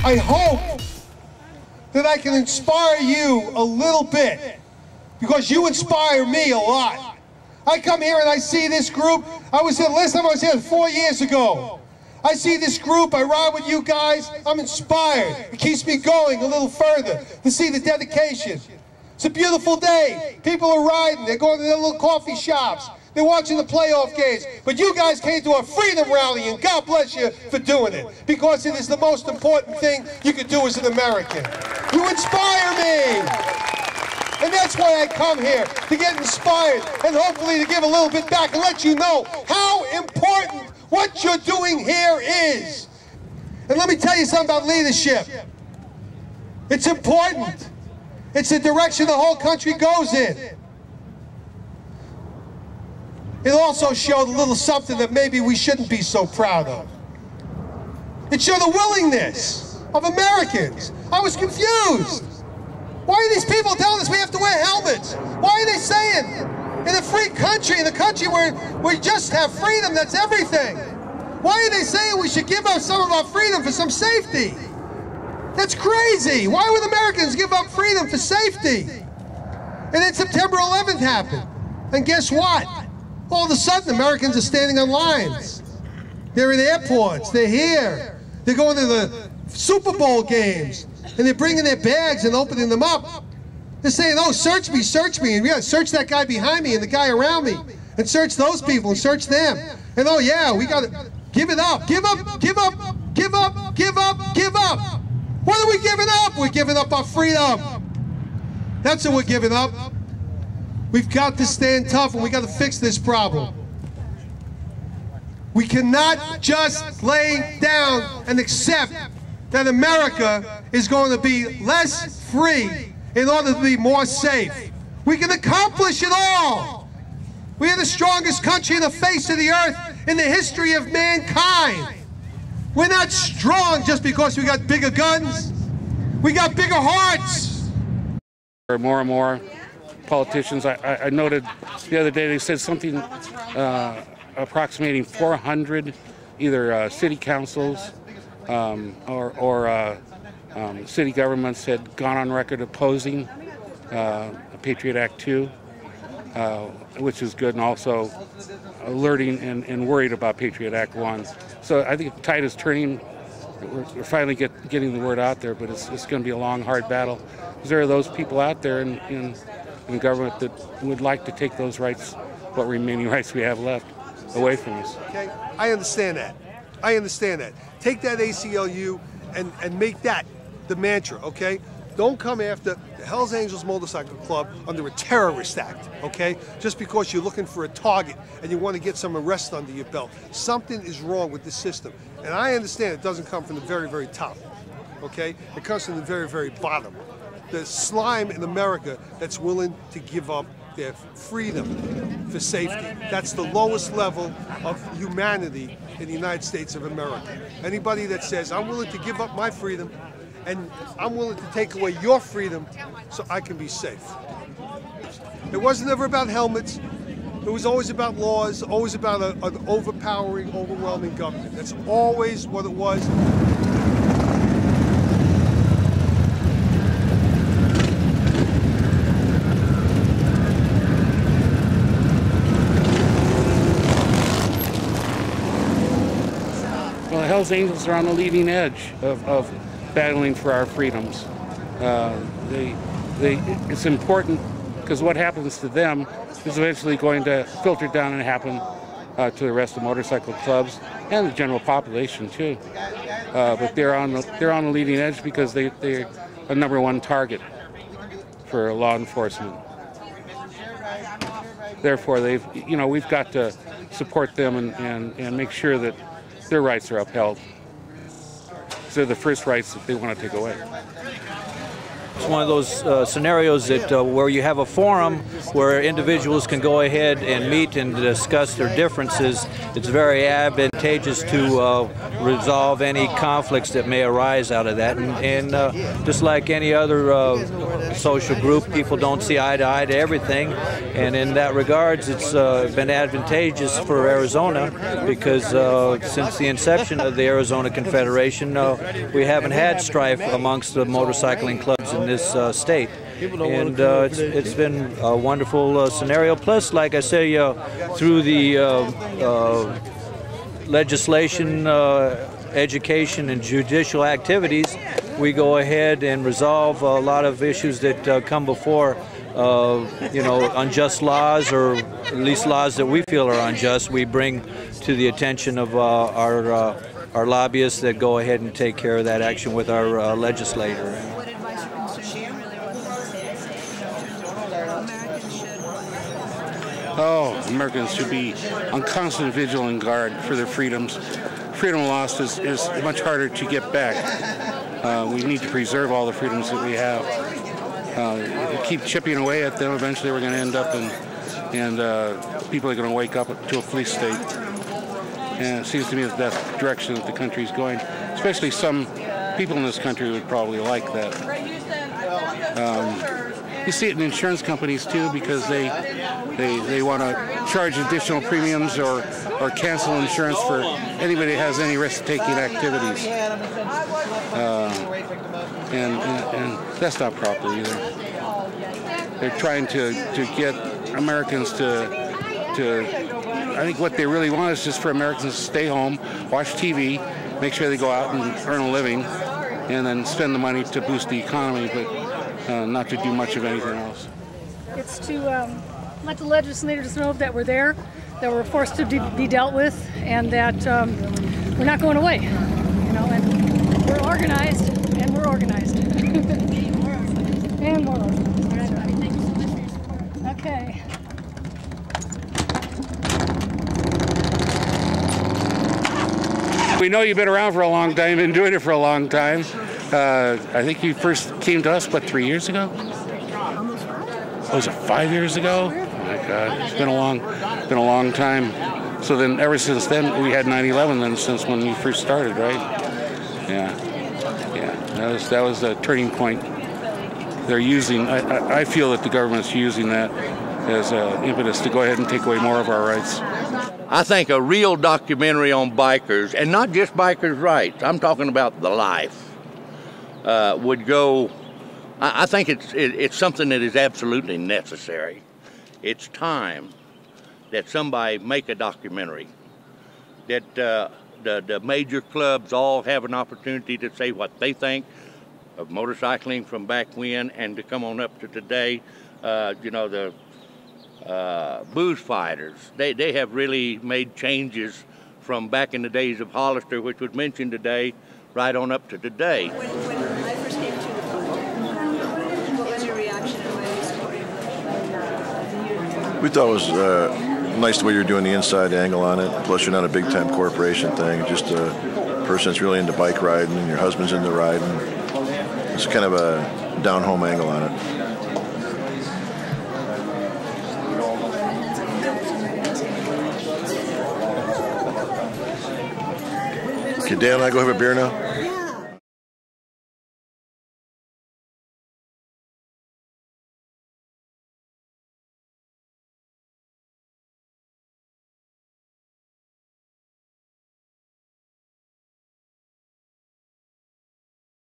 I hope that I can inspire you a little bit, because you inspire me a lot. I come here and I see this group. I was here, last time I was here 4 years ago. I see this group, I ride with you guys, I'm inspired. It keeps me going a little further to see the dedication. It's a beautiful day. People are riding, they're going to their little coffee shops, they're watching the playoff games. But you guys came to a freedom rally, and God bless you for doing it, because it is the most important thing you can do as an American. You inspire me. And that's why I come here, to get inspired and hopefully to give a little bit back and let you know how important what you're doing here is. And let me tell you something about leadership. It's important. It's the direction the whole country goes in. It also showed a little something that maybe we shouldn't be so proud of. It showed a willingness of Americans. I was confused. Why are these people telling us we have to wear helmets? Why are they saying, in a free country, in a country where we just have freedom, that's everything? Why are they saying we should give up some of our freedom for some safety? That's crazy. Why would Americans give up freedom for safety? And then September 11th happened. And guess what? All of a sudden, Americans are standing on lines. They're in airports. They're here. They're going to the Super Bowl games. And they're bringing their bags and opening them up. They're saying, oh, search me, search me. And yeah, search that guy behind me and the guy around me. And search those people and search them. And oh yeah, we got to give it up. Give up, give up, give up, give up, give up. What are we giving up? We're giving up our freedom. That's what we're giving up. We've got to stand tough, and we got to fix this problem. We cannot just lay down and accept that America is going to be less free in order to be more safe. We can accomplish it all. We are the strongest country in the face of the earth in the history of mankind. We're not strong just because we got bigger guns. We got bigger hearts. More and more politicians, I noted the other day, they said something approximating 400 either city councils or city governments had gone on record opposing Patriot Act 2, which is good, and also alerting and worried about Patriot Act 1. So I think the tide is turning. We're finally getting the word out there, but it's going to be a long, hard battle. Because there are those people out there in government that would like to take those rights, what remaining rights we have left, away from us. Okay, I understand that. I understand that. Take that ACLU and make that the mantra, okay? Don't come after the Hells Angels Motorcycle Club under a terrorist act, okay? Just because you're looking for a target and you want to get some arrest under your belt. Something is wrong with this system. And I understand it doesn't come from the very, very top, okay? It comes from the very, very bottom. The slime in America that's willing to give up their freedom for safety. That's the lowest level of humanity in the United States of America. Anybody that says, I'm willing to give up my freedom and I'm willing to take away your freedom so I can be safe. It wasn't ever about helmets. It was always about laws, always about an overpowering, overwhelming government. That's always what it was. Well, the Hells Angels are on the leading edge of battling for our freedoms. It's important because what happens to them is eventually going to filter down and happen to the rest of the motorcycle clubs and the general population too. But they're on the leading edge because they're a #1 target for law enforcement. Therefore, we've got to support them and make sure that their rights are upheld. They're the first rights that they want to take away. It's one of those scenarios that where you have a forum where individuals can go ahead and meet and discuss their differences. It's very advantageous to resolve any conflicts that may arise out of that. And just like any other social group. People don't see eye to eye to everything, and in that regards, it's been advantageous for Arizona because since the inception of the Arizona Confederation, we haven't had strife amongst the motorcycling clubs in this state. And it's been a wonderful scenario. Plus, like I say, through the legislation, education, and judicial activities, we go ahead and resolve a lot of issues that come before, unjust laws, or at least laws that we feel are unjust. We bring to the attention of our lobbyists that go ahead and take care of that action with our legislator. Oh, Americans should be on constant vigilant guard for their freedoms. Freedom lost is much harder to get back. We need to preserve all the freedoms that we have. Keep chipping away at them. Eventually we're going to end up and people are going to wake up to a police state. And it seems to me that that's the direction that the country is going. Especially some people in this country would probably like that. You see it in insurance companies too, because they want to charge additional premiums or cancel insurance for anybody that has any risk-taking activities. And that's not proper either. They're trying to get Americans to I think what they really want is just for Americans to stay home, watch TV, make sure they go out and earn a living, and then spend the money to boost the economy, but not to do much of anything else. It's to let the legislators know that we're there, that we're forced to be dealt with, and that we're not going away. And we're organized, and we're organized. And more organized. Thank you so much for your support. Okay. We know you've been around for a long time, been doing it for a long time. I think you first came to us, 3 years ago? Was it 5 years ago? Oh my God, it's been a long time. So then, ever since then, we had 9/11. Then since when you first started, right? Yeah. That was the turning point. They're using. I feel that the government's using that as an impetus to go ahead and take away more of our rights. I think a real documentary on bikers, and not just bikers' rights, I'm talking about the life, would go. I think it's something that is absolutely necessary. It's time that somebody make a documentary, that the major clubs all have an opportunity to say what they think of motorcycling from back when and to come on up to today. The booze fighters, they have really made changes from back in the days of Hollister, which was mentioned today, right on up to today. When I first came to the what was your reaction and why you supported? We thought it was nice the way you're doing the inside angle on it. Plus, you're not a big-time corporation thing. Just a person that's really into bike riding, and your husband's into riding. It's kind of a down-home angle on it. Okay, Dan and I go have a beer now? Yeah.